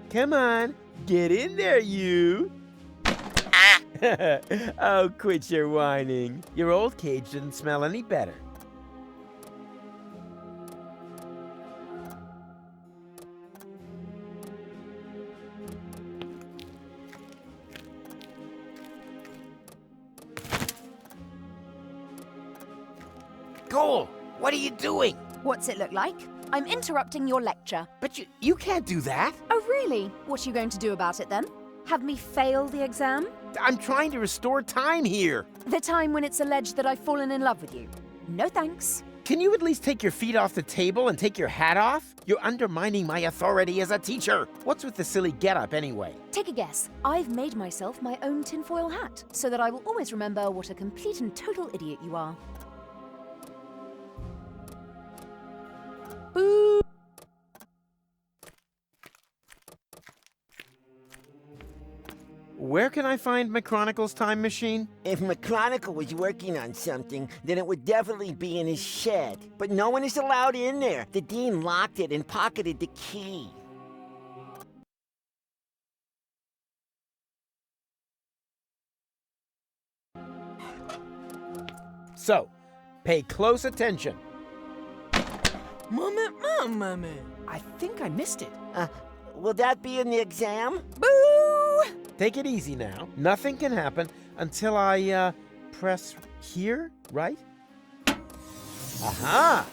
Come on, get in there, you. Oh, quit your whining. Your old cage didn't smell any better. Cole, what are you doing? What's it look like? I'm interrupting your lecture. But you can't do that. Oh, really? What are you going to do about it then? Have me fail the exam? I'm trying to restore time here. The time when it's alleged that I've fallen in love with you? No thanks. Can you at least take your feet off the table and take your hat off? You're undermining my authority as a teacher. What's with the silly getup anyway? Take a guess. I've made myself my own tinfoil hat, so that I will always remember what a complete and total idiot you are. Boo! Where can I find McChronicle's time machine? If McChronicle was working on something, then it would definitely be in his shed. But no one is allowed in there. The dean locked it and pocketed the key. So, pay close attention. Mommy. I think I missed it. Will that be in the exam? Boo! Take it easy now. Nothing can happen until I, press here, right? Aha!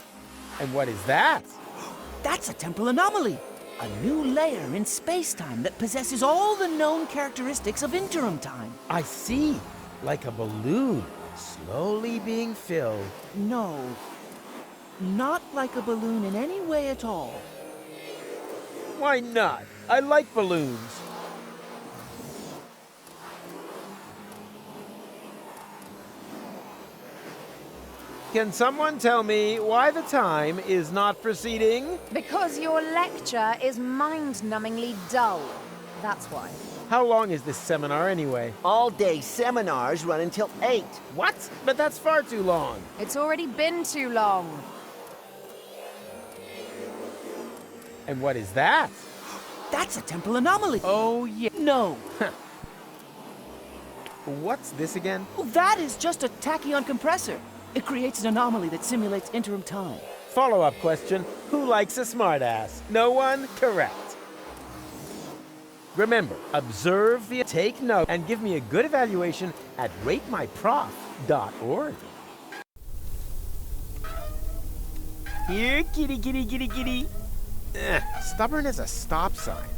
And what is that? That's a temporal anomaly. A new layer in space-time that possesses all the known characteristics of interim time. I see. Like a balloon, slowly being filled. No, not like a balloon in any way at all. Why not? I like balloons. Can someone tell me why the time is not proceeding? Because your lecture is mind-numbingly dull. That's why. How long is this seminar anyway? All-day seminars run until 8. What? But that's far too long. It's already been too long. And what is that? That's a temporal anomaly. Oh, yeah. No. What's this again? Well, that is just a tachyon compressor. It creates an anomaly that simulates interim time. Follow-up question. Who likes a smartass? No one? Correct. Remember, observe, take note, and give me a good evaluation at ratemyprof.org. Here, kitty, kitty, kitty, kitty. Stubborn as a stop sign.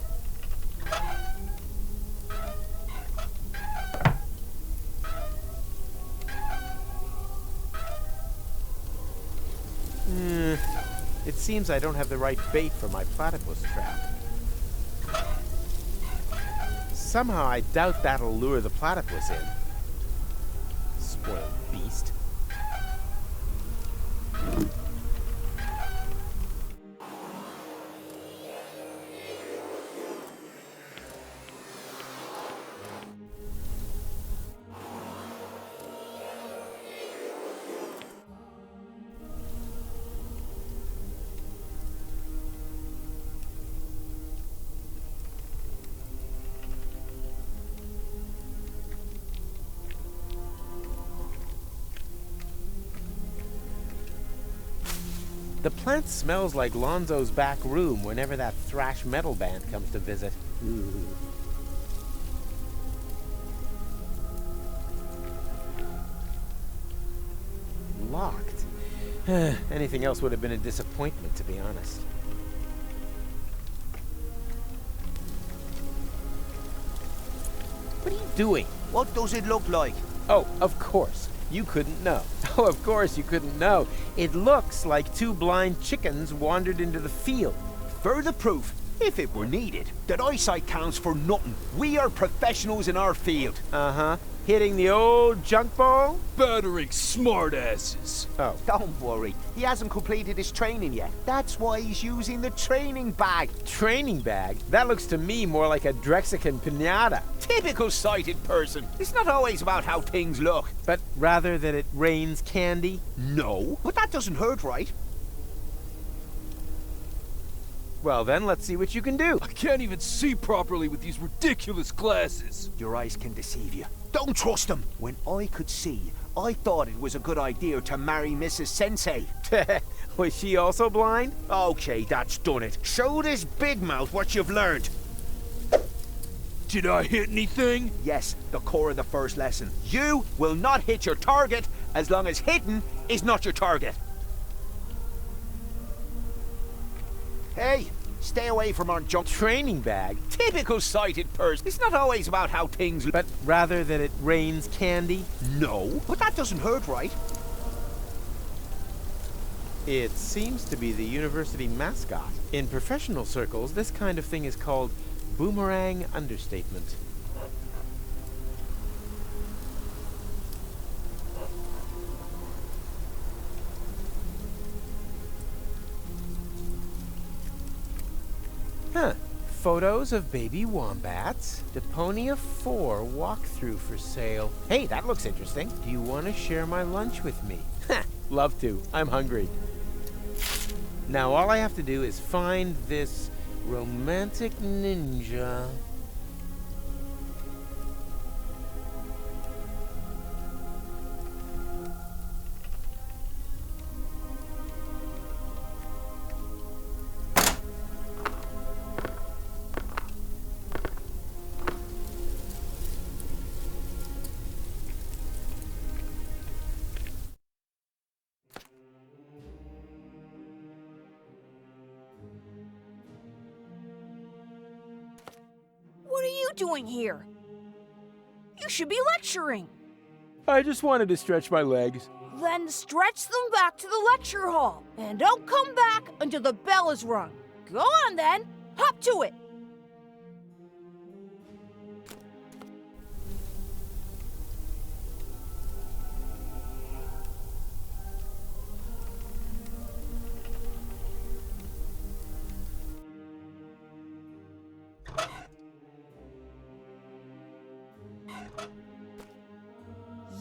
It seems I don't have the right bait for my platypus trap. Somehow I doubt that'll lure the platypus in. Spoiled beast. The plant smells like Lonzo's back room whenever that thrash metal band comes to visit. Locked. Anything else would have been a disappointment, to be honest. What are you doing? What does it look like? Oh, of course. You couldn't know. Oh, of course you couldn't know. It looks like two blind chickens wandered into the field. Further proof, if it were needed, that eyesight counts for nothing. We are professionals in our field. Uh-huh. Hitting the old junk ball? Battering smartasses. Oh. Don't worry, he hasn't completed his training yet. That's why he's using the training bag. Training bag? That looks to me more like a Drexican pinata. Typical sighted person. It's not always about how things look. But rather that it rains candy? No, but that doesn't hurt, right? Well then, let's see what you can do. I can't even see properly with these ridiculous glasses. Your eyes can deceive you. Don't trust them. When I could see, I thought it was a good idea to marry Mrs. Sensei. Was she also blind? Okay, that's done it. Show this big mouth what you've learned. Did I hit anything? Yes, the core of the first lesson. You will not hit your target as long as hitting is not your target. Hey, stay away from our junk Training bag? Typical sighted person. It's not always about how things... But rather that it rains candy? No, but that doesn't hurt, right? It seems to be the university mascot. In professional circles, this kind of thing is called boomerang understatement. Huh. Photos of baby wombats. Deponia 4 walkthrough for sale. Hey, that looks interesting. Do you want to share my lunch with me? Love to. I'm hungry. Now all I have to do is find this romantic ninja. What are you doing here? You should be lecturing. I just wanted to stretch my legs. Then stretch them back to the lecture hall. And don't come back until the bell is rung. Go on then. Hop to it.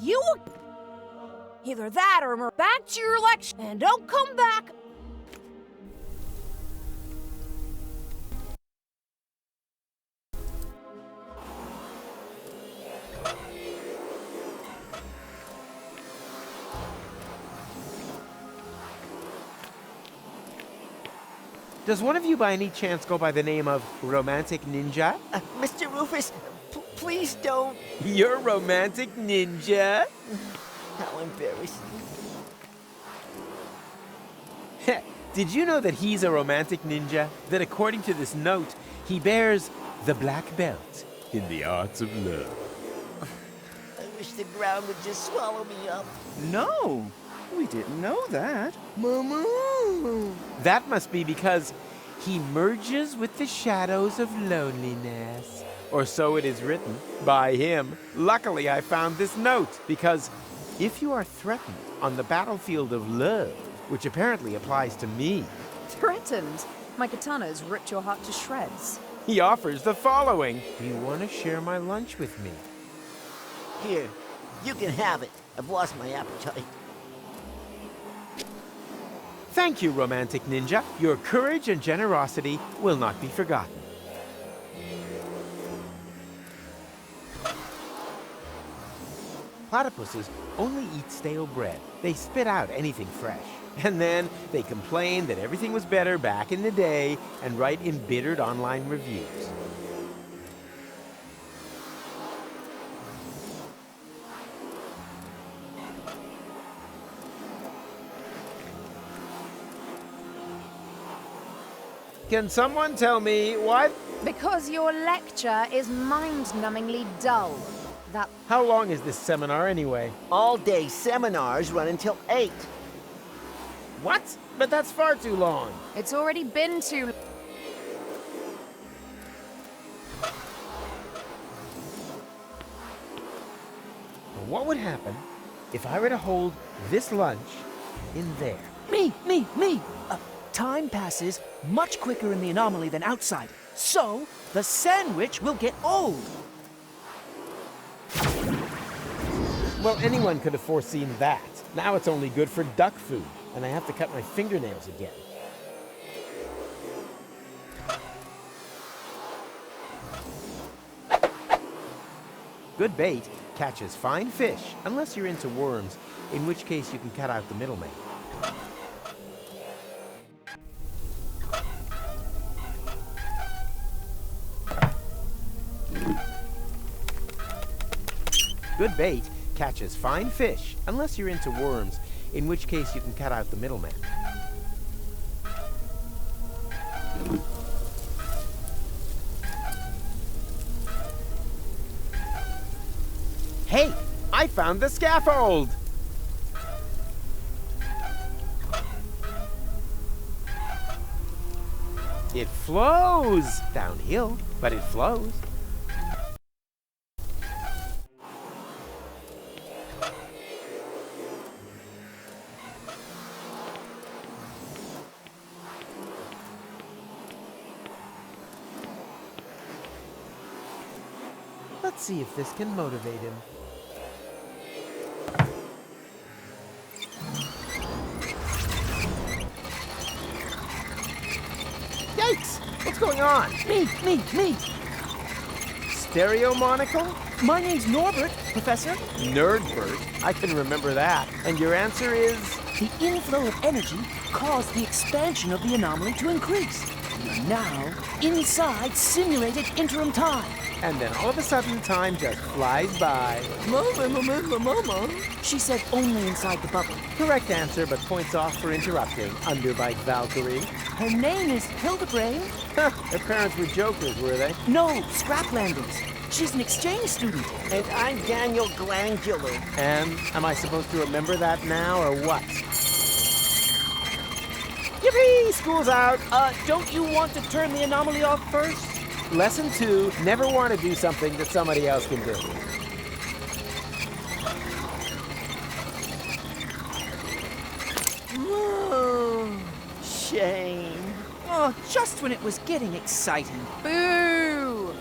You... Either that or back to your lecture. And don't come back. Does one of you by any chance go by the name of Romantic Ninja? Mr. Rufus, please don't. You're Romantic Ninja? How embarrassing. Did you know that he's a romantic ninja? That according to this note, he bears the black belt in the arts of love. I wish the ground would just swallow me up. No, we didn't know that. Mama. That must be because he merges with the shadows of loneliness. Or so it is written by him. Luckily, I found this note because if you are threatened on the battlefield of love, which apparently applies to me, Threatened? My katana's ripped your heart to shreds. he offers the following. Do you want to share my lunch with me? Here, you can have it. I've lost my appetite. Thank you, Romantic Ninja. Your courage and generosity will not be forgotten. Platypuses only eat stale bread. They spit out anything fresh. And then they complain that everything was better back in the day and write embittered online reviews. Can someone tell me what? Because your lecture is mind-numbingly dull. That How long is this seminar anyway? All-day seminars run until 8. What? But that's far too long. it's already been too... What would happen if I were to hold this lunch in there? Me. Time passes much quicker in the anomaly than outside, so the sandwich will get old. Well, anyone could have foreseen that. Now it's only good for duck food, and I have to cut my fingernails again. Good bait catches fine fish, unless you're into worms, in which case you can cut out the middleman. Good bait catches fine fish, unless you're into worms, in which case you can cut out the middleman. Hey, I found the scaffold! It flows! Downhill, but it flows. Let's see if this can motivate him. Yikes! What's going on? Me. Stereo monocle? My name's Norbert, Professor. Nerdbert? I can remember that. And your answer is? The inflow of energy caused the expansion of the anomaly to increase. We are now inside simulated interim time. And then all of a sudden, time just flies by. Mama. She said only inside the bubble. Correct answer, but points off for interrupting. Underbite Valkyrie. Her name is Hildebrain. Her parents were jokers, were they? No, Scraplanders. She's an exchange student. And I'm Daniel Glandular. And am I supposed to remember that now, or what? Yippee! School's out! Don't you want to turn the anomaly off first? Lesson 2, never want to do something that somebody else can do. Oh, shame. Oh, just when it was getting exciting. Boo!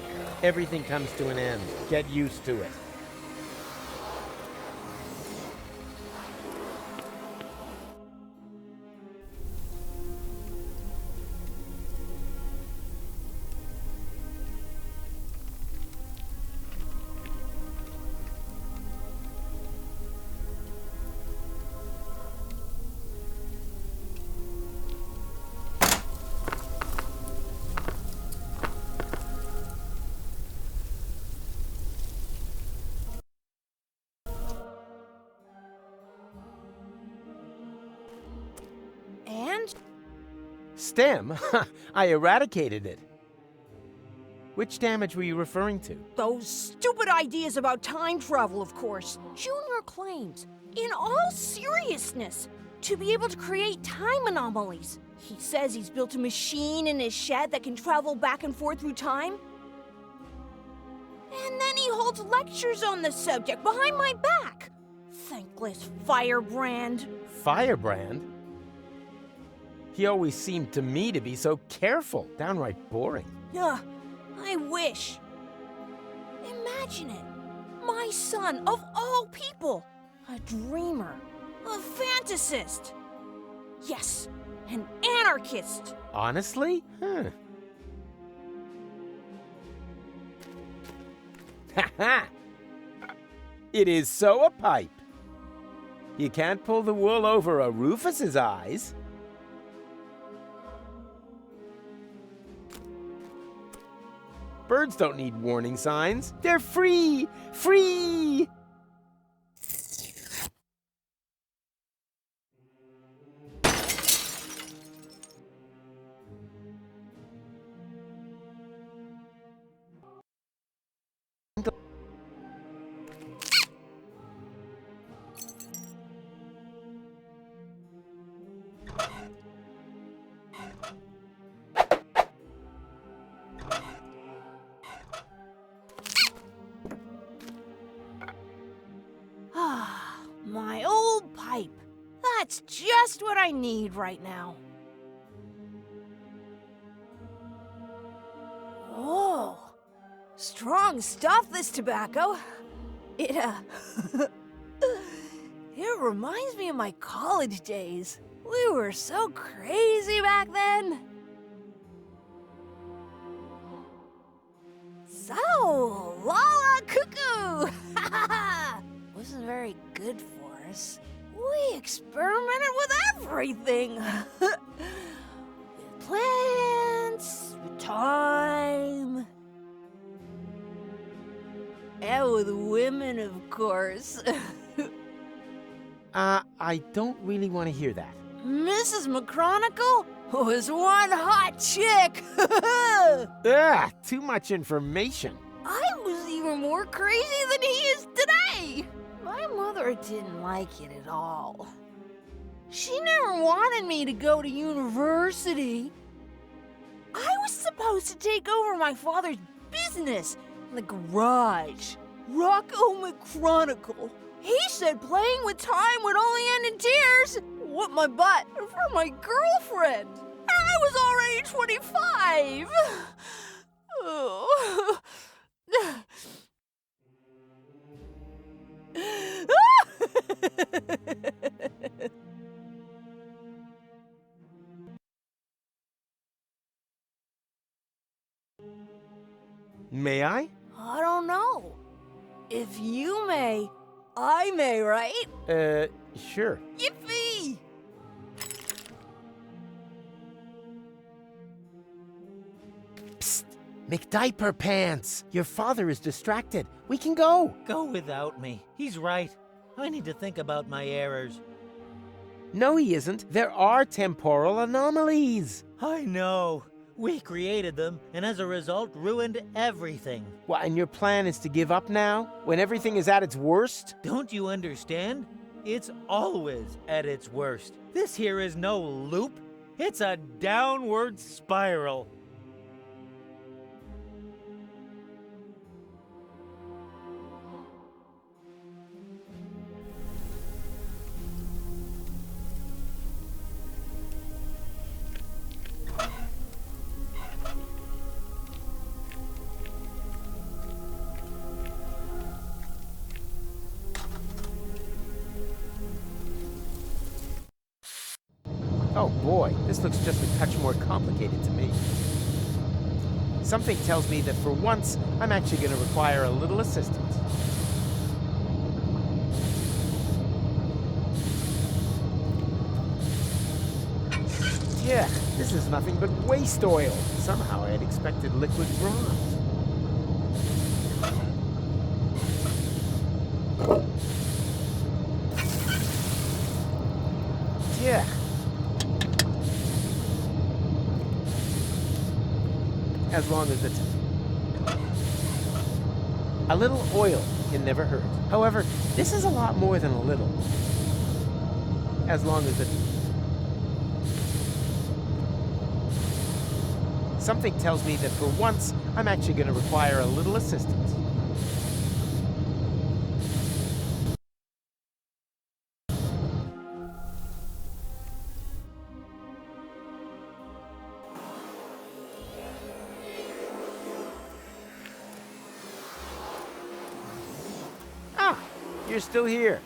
Everything comes to an end. Get used to it. And? Stem? I eradicated it. Which damage were you referring to? Those stupid ideas about time travel, of course. Junior claims, in all seriousness, to be able to create time anomalies. He says he's built a machine in his shed that can travel back and forth through time. And then he holds lectures on the subject behind my back. Thankless firebrand. Firebrand? He always seemed to me to be so careful, downright boring. Ugh, I wish. Imagine it. My son, of all people. A dreamer. A fantasist. Yes, an anarchist. Honestly? Ha ha! It is so a pipe. You can't pull the wool over a Rufus's eyes. Birds don't need warning signs. They're free! Free! Ah, my old pipe. That's just what I need right now. Oh, strong stuff, this tobacco. It reminds me of my college days. We were so crazy back then. So, Lala Cuckoo! wasn't very good for us. We experimented with everything. With plants, with time, and with women, of course. I don't really want to hear that. Mrs. McChronicle was one hot chick. Too much information. I was even more crazy than he is today. My mother didn't like it at all. She never wanted me to go to university. I was supposed to take over my father's business, the garage. Rocco McChronicle. He said playing with time would only end in tears. What my butt for my girlfriend. I was already 25. Oh. May I? I don't know. If you may, I may, right? Sure. Yippee! Psst! McDiaper Pants! Your father is distracted. We can go. Go without me. He's right. I need to think about my errors. No, he isn't. There are temporal anomalies. I know. We created them, and as a result, ruined everything. What, and your plan is to give up now? When everything is at its worst? Don't you understand? It's always at its worst. This here is no loop. It's a downward spiral. Oh boy, this looks just a touch more complicated to me. Something tells me that for once, I'm actually going to require a little assistance. Yeah, this is nothing but waste oil. Somehow I had expected liquid bronze. Yeah. As long as it's... A little oil can never hurt. However, this is a lot more than a little. As long as it... Something tells me that for once, I'm actually going to require a little assistance. You're still here.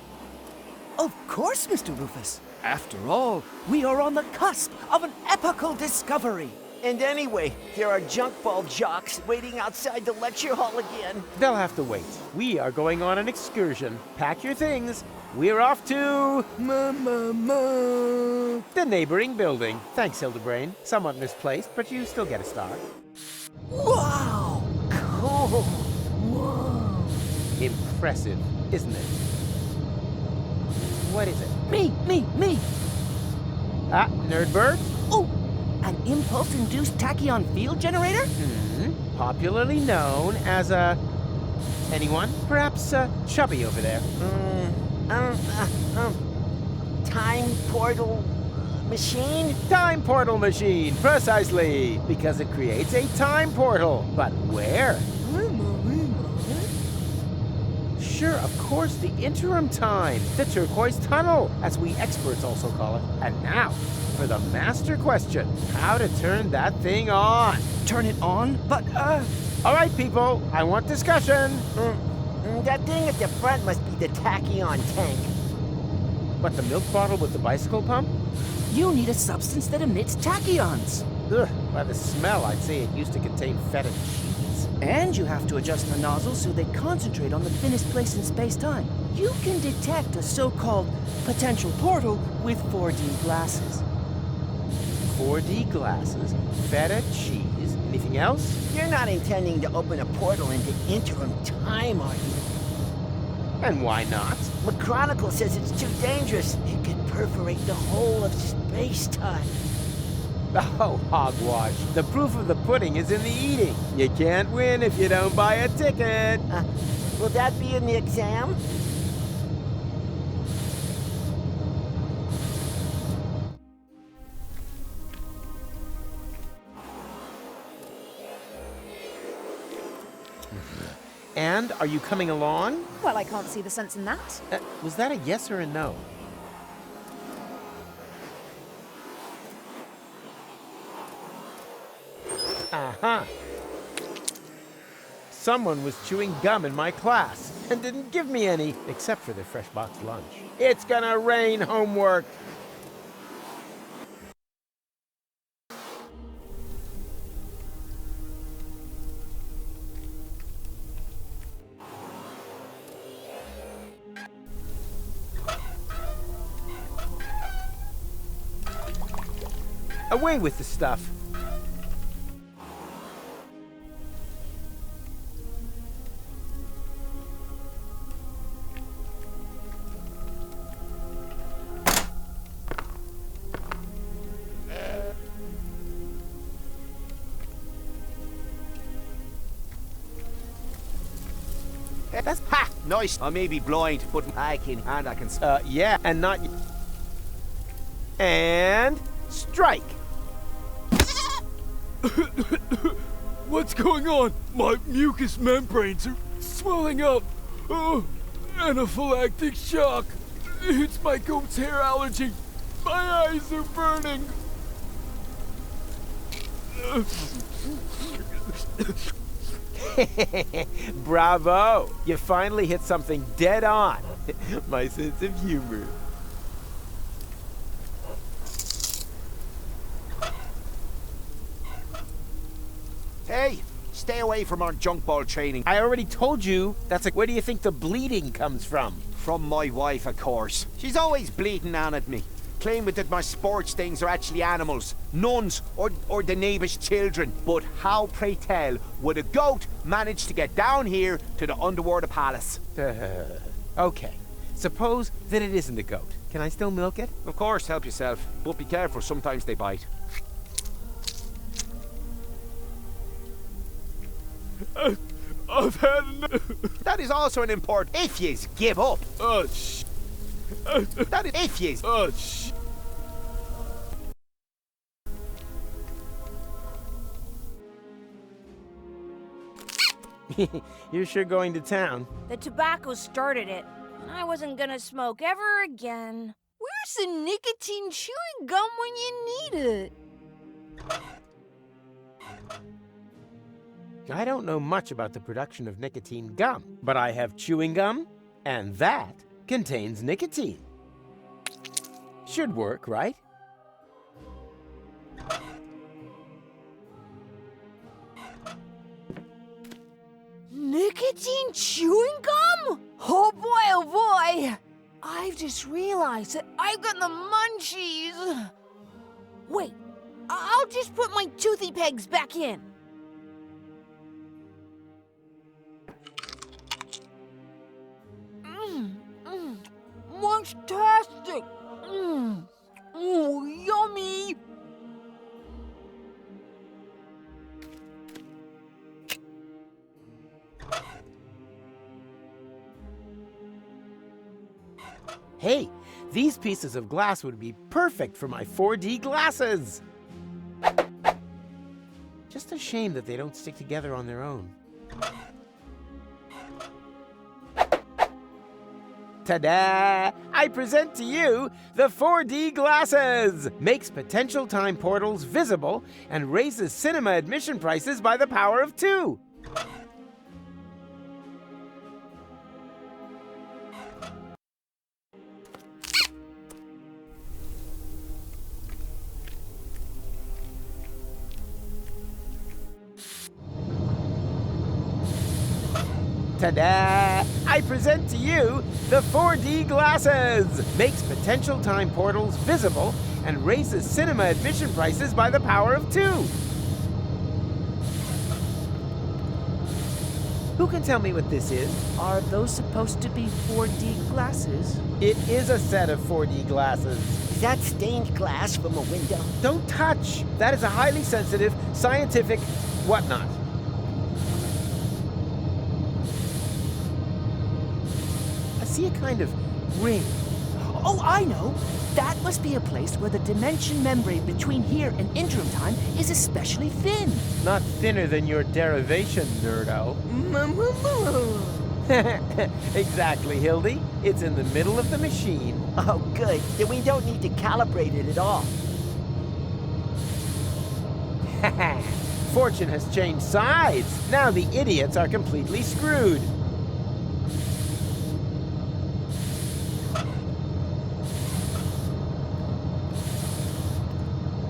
Of course, Mr. Rufus. After all, we are on the cusp of an epical discovery. And anyway, there are junk ball jocks waiting outside the lecture hall again. They'll have to wait. We are going on an excursion. Pack your things. We're off to... the neighboring building. Thanks, Hildebrain. Somewhat misplaced, but you still get a star. Wow! Cool! Whoa! Impressive, isn't it? What is it? Me! Ah, Nerdbird? Oh! An impulse-induced tachyon field generator? Popularly known as a... Anyone? Perhaps Chubby over there. Time portal machine? Time portal machine, precisely. Because it creates a time portal. But where? Sure, of course, the interim time. The turquoise tunnel, as we experts also call it. And now, for the master question. How to turn that thing on. Turn it on? But, All right, people, I want discussion. That thing at the front must be the tachyon tank. What, the milk bottle with the bicycle pump? you need a substance that emits tachyons. Ugh, by the smell, I'd say it used to contain feta cheese. And you have to adjust the nozzles so they concentrate on the thinnest place in space-time. You can detect a so-called potential portal with 4D glasses. 4D glasses, feta cheese, anything else? You're not intending to open a portal into interim time, are you? And why not? McChronicle says it's too dangerous. It could perforate the whole of space-time. Oh, hogwash. The proof of the pudding is in the eating. You can't win if you don't buy a ticket. Will that be in the exam? And are you coming along? Well, I can't see the sense in that. Was that a yes or a no? Uh-huh. Someone was chewing gum in my class and didn't give me any, except for their fresh box lunch. It's gonna rain homework. Away with the stuff. That's ha! Nice. I may be blind, but I can Yeah, and not... And... strike! What's going on? My mucous membranes are swelling up. Oh, anaphylactic shock. It's my goat's hair allergy. My eyes are burning. Bravo! You finally hit something dead on. My sense of humor. Hey, stay away from our junk ball training. I already told you. That's like, where do you think the bleeding comes from? From my wife, of course. She's always bleating on at me, claiming that my sports things are actually animals, nuns, or the neighbour's children. But how, pray tell, would a goat manage to get down here to the underwater palace? Okay. Suppose that it isn't a goat. Can I still milk it? Of course, help yourself. But be careful, sometimes they bite. I've had enough. That is also an important... If yous give up. Oh, That is... If yous... Oh, You're sure going to town. The tobacco started it, and I wasn't gonna smoke ever again. Where's the nicotine chewing gum when you need it? I don't know much about the production of nicotine gum, but I have chewing gum, and that contains nicotine. Should work, right? Nicotine chewing gum? Oh boy, I've just realized that I've got the munchies. Wait, I'll just put my toothy pegs back in. Munchtastic! Ooh, yummy! Hey, these pieces of glass would be perfect for my 4D glasses! Just a shame that they don't stick together on their own. Ta-da! I present to you the 4D glasses! Makes potential time portals visible and raises cinema admission prices by the power of 2. Ta-da! I present to you the 4D glasses! Makes potential time portals visible and raises cinema admission prices by the power of 2. Who can tell me what this is? Are those supposed to be 4D glasses? It is a set of 4D glasses. Is that stained glass from a window? Don't touch! That is a highly sensitive, scientific whatnot. I see a kind of ring. Oh, I know! That must be a place where the dimension membrane between here and interim time is especially thin. Not thinner than your derivation, nerdo. Exactly, Hildy. It's in the middle of the machine. Oh, good. Then we don't need to calibrate it at all. Fortune has changed sides. Now the idiots are completely screwed.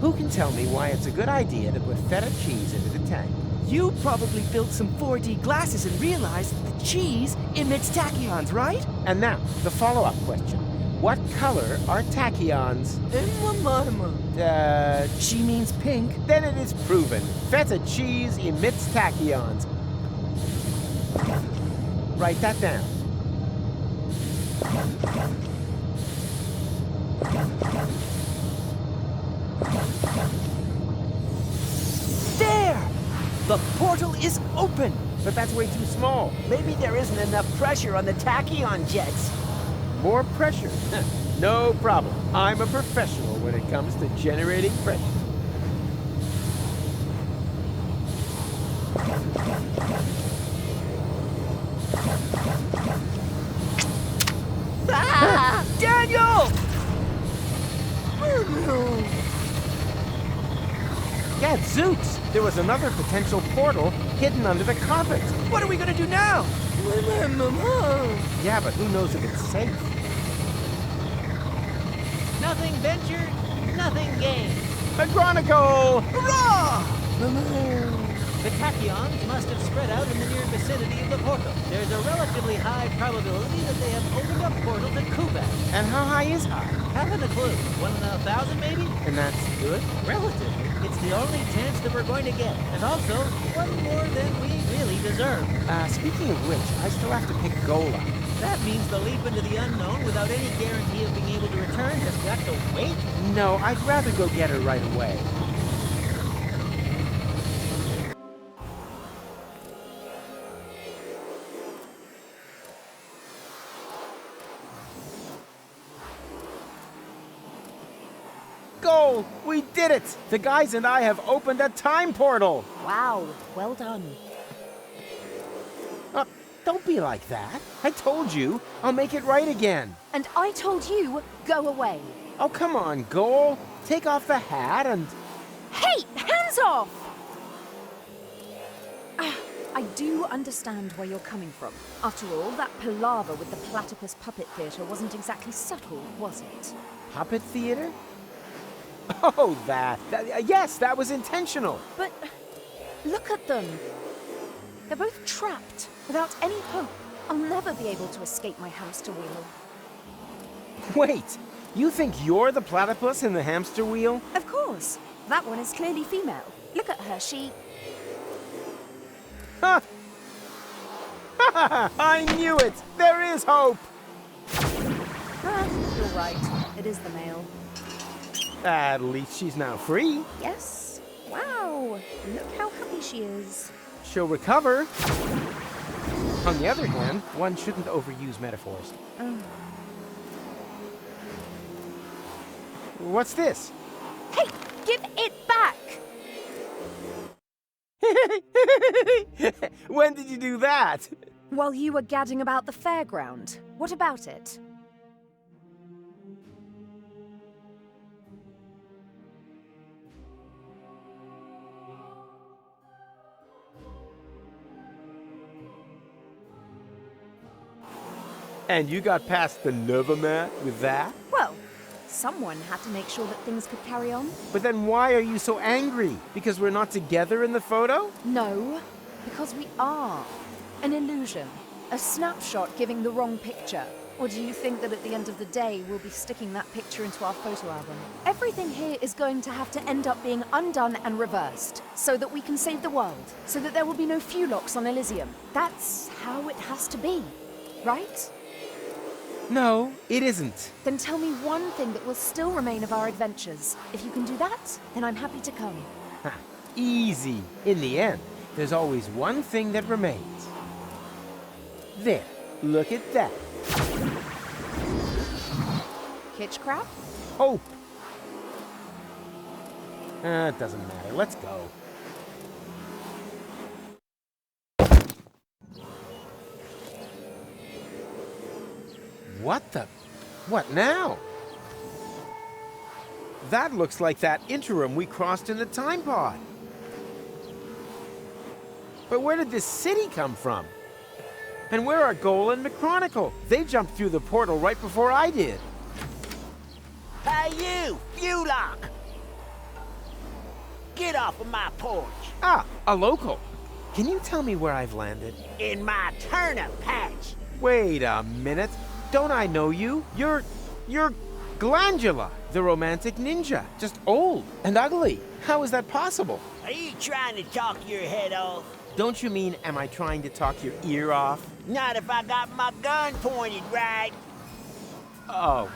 Who can tell me why it's a good idea to put feta cheese into the tank? You probably built some 4D glasses and realized that the cheese emits tachyons, right? And now, the follow-up question. What color are tachyons? She means pink. Then it is proven. Feta cheese emits tachyons. Write that down. There! The portal is open! But that's way too small. Maybe there isn't enough pressure on the tachyon jets. More pressure? No problem. I'm a professional when it comes to generating pressure. Ah! Daniel! Gadzooks! There was another potential portal hidden under the carpet. What are we gonna do now? Yeah, but who knows if it's safe? Nothing ventured, nothing gained. Agronico! Hurrah! The tachyons must have spread out in the near vicinity of the portal. There's a relatively high probability that they have opened a portal to Kubat. And how high is high? Haven't a clue. 1 in 1,000 maybe? And that's good? Relatively. It's the only chance that we're going to get. And also, one more than we really deserve. Speaking of which, I still have to pick Gola. That means the leap into the unknown without any guarantee of being able to return has got to wait. No, I'd rather go get her right away. Goal! We did it! The guys and I have opened a time portal! Wow, well done. Don't be like that. I told you. I'll make it right again. And I told you, go away. Oh, come on, Goal. Take off the hat and... Hey, hands off! I do understand where you're coming from. After all, that palaver with the platypus puppet theatre wasn't exactly subtle, was it? Puppet theater? Oh, that. Yes, that was intentional. But look at them. They're both trapped, without any hope. I'll never be able to escape my hamster wheel. Wait, you think you're the platypus in the hamster wheel? Of course. That one is clearly female. Look at her, she... Ha! I knew it! There is hope! You're right. It is the male. At least she's now free. Yes. Wow. Look how happy she is. She'll recover. On the other hand, one shouldn't overuse metaphors. What's this? Hey, give it back! When did you do that? While you were gadding about the fairground. What about it? And you got past the Novomat with that? Well, someone had to make sure that things could carry on. But then why are you so angry? Because we're not together in the photo? No, because we are. An illusion. A snapshot giving the wrong picture? Or do you think that at the end of the day, we'll be sticking that picture into our photo album? Everything here is going to have to end up being undone and reversed, so that we can save the world, so that there will be no Fulocks on Elysium. That's how it has to be, right? No, it isn't. Then tell me one thing that will still remain of our adventures. If you can do that, then I'm happy to come. Ha, easy. In the end, there's always one thing that remains. There, look at that. Hitchcraft? Hope. It doesn't matter. Let's go. What the? What now? That looks like that interim we crossed in the time pod. But where did this city come from? And where are Goal and McChronicle? They jumped through the portal right before I did. Hey you, Fulock! Get off of my porch! Ah, a local. Can you tell me where I've landed? In my turnip patch! Wait a minute. Don't I know you? You're Glandula, the romantic ninja. Just old and ugly. How is that possible? Are you trying to talk your head off? Don't you mean, am I trying to talk your ear off? Not if I got my gun pointed right. Oh,